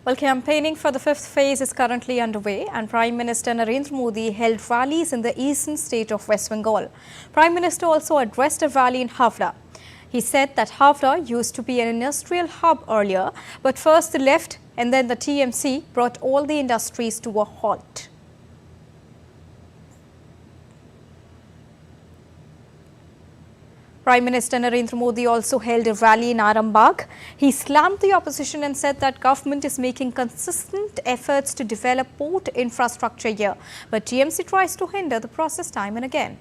Well, campaigning for the fifth phase is currently underway, and Prime Minister Narendra Modi held rallies in the eastern state of West Bengal. Prime Minister also addressed a rally in Havra. He said that Havra used to be an industrial hub earlier, but first the left and then the TMC brought all the industries to a halt. Prime Minister Narendra Modi also held a rally in Arambagh. He slammed the opposition and said that government is making consistent efforts to develop port infrastructure here, but TMC tries to hinder the process time and again.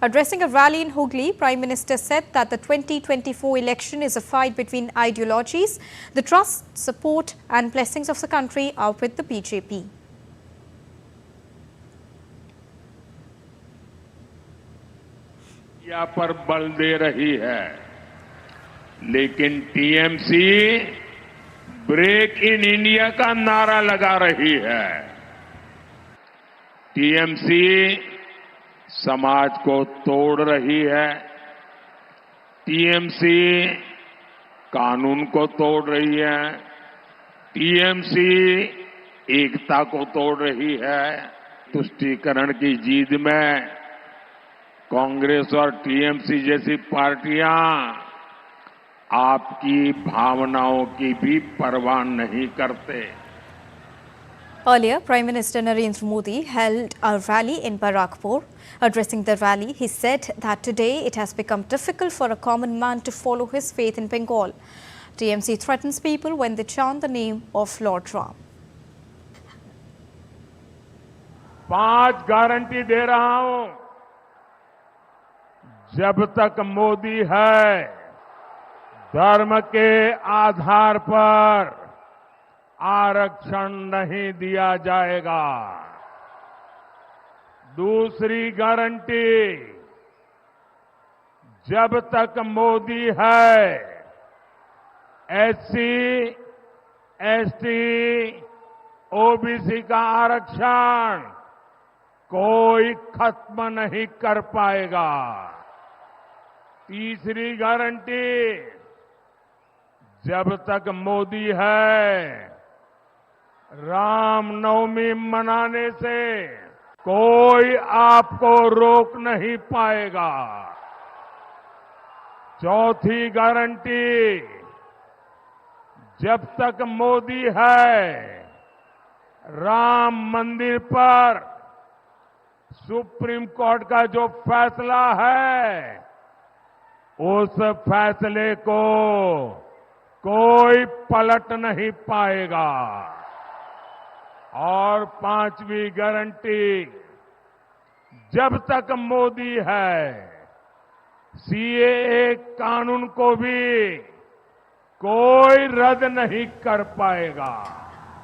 Addressing a rally in Hooghly, Prime Minister said that the 2024 election is a fight between ideologies. The trust, support and blessings of the country are with the BJP. India पर बल दे रही है, लेकिन TMC break in India का नारा लगा रही है। टीएमसी समाज को तोड़ रही है, टीएमसी कानून को तोड़ रही है, टीएमसी एकता को तोड़ रही है। तुष्टीकरण की जिद में कांग्रेस और टीएमसी जैसी पार्टियां आपकी भावनाओं की भी परवाह नहीं करते। Earlier, Prime Minister Narendra Modi held a rally in Barakpur. Addressing the rally, he said that today it has become difficult for a common man to follow his faith in Bengal. TMC threatens people when they chant the name of Lord Ram. 5 guarantee दे रहा हूं, जब तक मोदी है, धर्म के आधार पर आरक्षण नहीं दिया जाएगा। दूसरी गारंटी, जब तक मोदी है, एससी, एसटी, ओबीसी का आरक्षण कोई खत्म नहीं कर पाएगा। तीसरी गारंटी, जब तक मोदी है, रामनवमी मनाने से कोई आपको रोक नहीं पाएगा। चौथी गारंटी, जब तक मोदी है, राम मंदिर पर सुप्रीम कोर्ट का जो फैसला है, उस फैसले को कोई पलट नहीं पाएगा। और 5वीं गारंटी, जब तक मोदी है, सीएए कानून को भी कोई रद्द नहीं कर पाएगा।